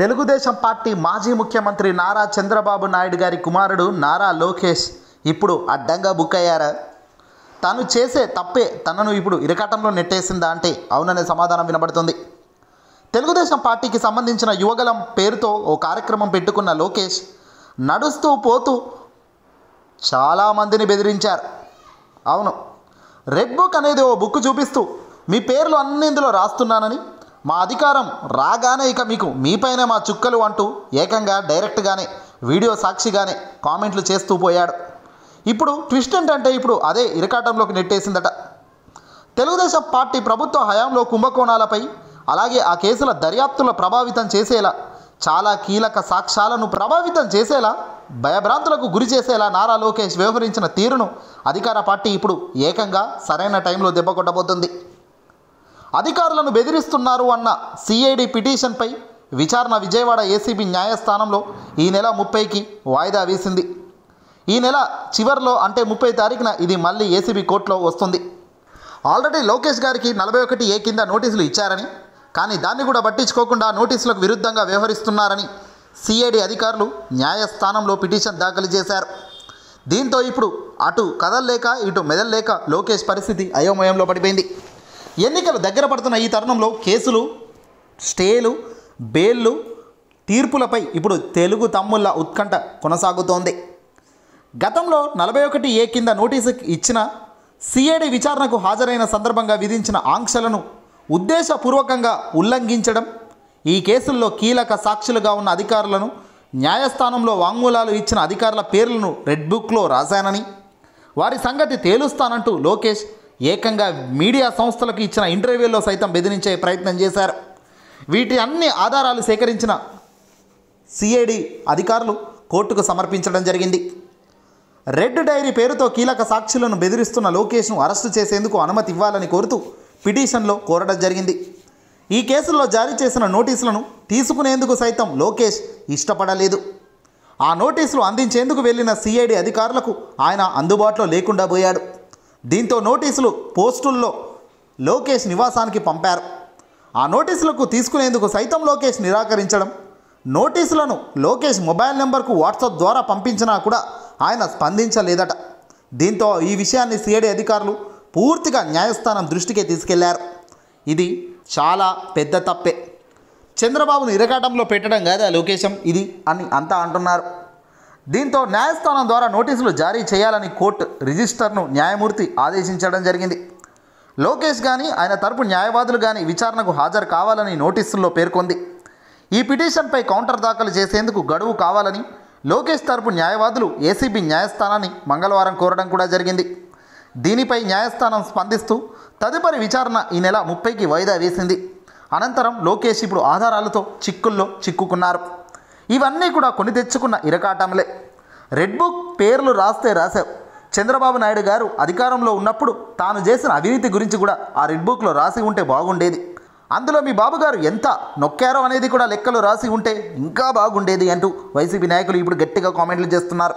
Telugu Desam party మాజీ ముఖ్యమంత్రి నారా చంద్రబాబు నాయుడు గారి కుమారుడు నారా లోకేష్ ఇప్పుడు అడ్డంగా బుక్ అయ్యారా? తాను చేసే తప్పే తనను ఇప్పుడు ఇరకాటంలో నెట్టేసిందా అంటే అవుననే సమాధానం వినబడుతుంది. తెలుగుదేశం పార్టీకి సంబంధించిన యువగలం పేరుతో ఓ కార్యక్రమం పెట్టుకున్న లోకేష్ నడుస్తూ పోతూ చాలామందిని బెదిరించారు. అవును, రెడ్ బుక్ అనేది ఓ బుక్ చూపిస్తూ మీ పేర్లు అన్ని ఇందులో రాస్తున్నానని, మా అధికారం రాగానే ఇక మీకు మీపైనే మా చుక్కలు అంటూ ఏకంగా డైరెక్ట్గానే వీడియో సాక్షిగానే కామెంట్లు చేస్తూ పోయాడు. ఇప్పుడు ట్విస్ట్ ఏంటంటే ఇప్పుడు అదే ఇరకాటంలోకి నెట్టేసిందట. తెలుగుదేశం పార్టీ ప్రభుత్వ హయాంలో కుంభకోణాలపై అలాగే ఆ కేసుల దర్యాప్తులను ప్రభావితం చేసేలా, చాలా కీలక సాక్ష్యాలను ప్రభావితం చేసేలా, భయభ్రాంతులకు గురి చేసేలా నారా లోకేష్ వ్యవహరించిన తీరును అధికార పార్టీ ఇప్పుడు ఏకంగా సరైన టైంలో దెబ్బ కొట్టబోతుంది. అధికారులను బెదిరిస్తున్నారు అన్న సిఐడి పిటిషన్పై విచారణ విజయవాడ ఏసీబీ న్యాయస్థానంలో ఈ నెల 30కి వాయిదా వేసింది. ఈ నెల చివరిలో అంటే 30 తారీఖున ఇది మళ్ళీ ఏసీబీ కోర్టులో వస్తుంది. ఆల్రెడీ లోకేష్ గారికి 41A కింద నోటీసులు ఇచ్చారని, కానీ దాన్ని కూడా పట్టించుకోకుండా నోటీసులకు విరుద్ధంగా వ్యవహరిస్తున్నారని సిఐడి అధికారులు న్యాయస్థానంలో పిటిషన్ దాఖలు చేశారు. దీంతో ఇప్పుడు అటు కదల్లేక ఇటు మెదల్లేక లోకేష్ పరిస్థితి అయోమయంలో పడిపోయింది. ఎన్నికలు దగ్గర పడుతున్న ఈ తరుణంలో కేసులు, స్టేలు, బెయిల్లు, తీర్పులపై ఇప్పుడు తెలుగు తమ్ముళ్ళ ఉత్కంఠ కొనసాగుతోంది. గతంలో 41A కింద నోటీసు ఇచ్చిన సిఐడి విచారణకు హాజరైన సందర్భంగా విధించిన ఆంక్షలను ఉద్దేశపూర్వకంగా ఉల్లంఘించడం, ఈ కేసుల్లో కీలక సాక్షులుగా ఉన్న అధికారులను, న్యాయస్థానంలో వాంగ్మూలాలు ఇచ్చిన అధికారుల పేర్లను రెడ్ బుక్లో రాశానని, వారి సంగతి తేలుస్తానంటూ లోకేష్ ఏకంగా మీడియా సంస్థలకు ఇచ్చిన ఇంటర్వ్యూలో సైతం బెదిరించే ప్రయత్నం చేశారు. వీటి అన్ని ఆధారాలు సేకరించిన సిఐడి అధికారులు కోర్టుకు సమర్పించడం జరిగింది. రెడ్ డైరీ పేరుతో కీలక సాక్షులను బెదిరిస్తున్న లోకేష్ను అరెస్టు చేసేందుకు అనుమతి ఇవ్వాలని కోరుతూ పిటిషన్లో కోరడం జరిగింది. ఈ కేసుల్లో జారీ చేసిన నోటీసులను తీసుకునేందుకు సైతం లోకేష్ ఇష్టపడలేదు. ఆ నోటీసులు అందించేందుకు వెళ్లిన సిఐడి అధికారులకు ఆయన అందుబాటులో లేకుండా పోయాడు. దీంతో నోటీసులు పోస్టుల్లో లోకేష్ నివాసానికి పంపారు. ఆ నోటీసులకు తీసుకునేందుకు సైతం లోకేష్ నిరాకరించడం, నోటీసులను లోకేష్ మొబైల్ నెంబర్కు వాట్సాప్ ద్వారా పంపించినా కూడా ఆయన స్పందించలేదట. దీంతో ఈ విషయాన్ని సిఐడి అధికారులు పూర్తిగా న్యాయస్థానం దృష్టికే తీసుకెళ్లారు. ఇది చాలా పెద్ద తప్పే, చంద్రబాబును ఇరకాటంలో పెట్టడం కాదా లోకేశం ఇది అని అంతా అంటున్నారు. దీంతో న్యాయస్థానం ద్వారా నోటీసులు జారీ చేయాలని కోర్టు రిజిస్టర్ను న్యాయమూర్తి ఆదేశించడం జరిగింది. లోకేష్ కానీ ఆయన తరపు న్యాయవాదులు కానీ విచారణకు హాజరు కావాలని నోటీసుల్లో పేర్కొంది. ఈ పిటిషన్పై కౌంటర్ దాఖలు చేసేందుకు గడువు కావాలని లోకేష్ తరపు న్యాయవాదులు ఏసీబీ న్యాయస్థానాన్ని మంగళవారం కోరడం కూడా జరిగింది. దీనిపై న్యాయస్థానం స్పందిస్తూ తదుపరి విచారణ ఈ నెల 30కి వాయిదా వేసింది. అనంతరం లోకేష్ ఇప్పుడు ఆధారాలతో చిక్కుల్లో చిక్కుకున్నారు. ఇవన్నీ కూడా కొని తెచ్చుకున్న ఇరకాటంలే. రెడ్ బుక్ పేర్లు రాస్తే రాశావు. చంద్రబాబు నాయుడు గారు అధికారంలో ఉన్నప్పుడు తాను చేసిన అవినీతి గురించి కూడా ఆ రెడ్ బుక్లో రాసి ఉంటే బాగుండేది. అందులో మీ బాబు గారు ఎంత నొక్కారో అనేది కూడా లెక్కలు రాసి ఉంటే ఇంకా బాగుండేది అంటూ వైసీపీ నాయకులు ఇప్పుడు గట్టిగా కామెంట్లు చేస్తున్నారు.